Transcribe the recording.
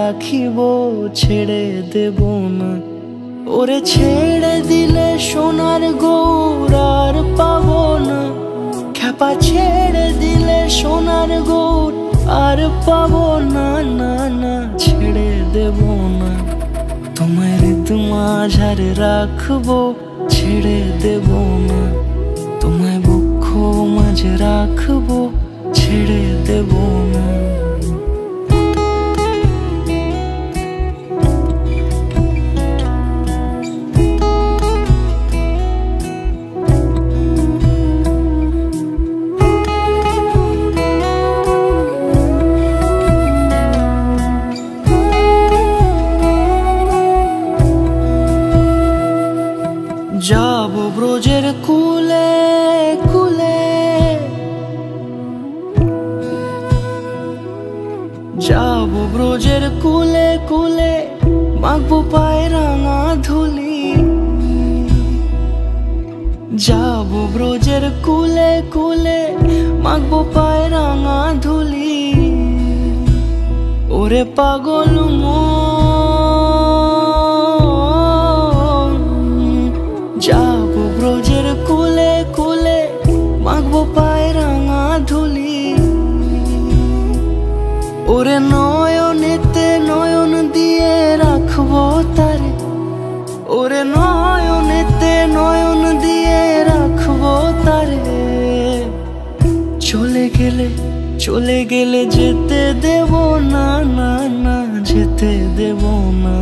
রাখিব, ছেড়ে দেব না। ওরে ছেড়ে দিলে সোনার গৌর আর পাবো না, খ্যাপা ঝেড়ে দিলে সোনার গৌর আর পাবো না, না না ছেড়ে দেব না। তোমার মাঝারে রাখবো, ছেড়ে দেব না। তোমায় বক্ষ মাঝে রাখবো, ছেড়ে দেব না। যাব ব্রজের কুলে কুলে, যাব ব্রজের কুলে কুলে, মাখবো পায়ে রাঙা ধুলি। যাব ব্রজের কুলে কুলে, মাখবো পায়ে রাঙা ধুলি। ওরে পাগল যাব ব্রজের কুলে কুলে, মাখবো পায়ে রাঙা ধুলি। ওরে নয়নেতে নয়ন দিয়ে রাখবো তারে, ওরে নয়নেতে নয়ন দিয়ে রাখবো তারে। চলে গেলে চলে গেলে যেতে দেব না, না না যেতে দেব না।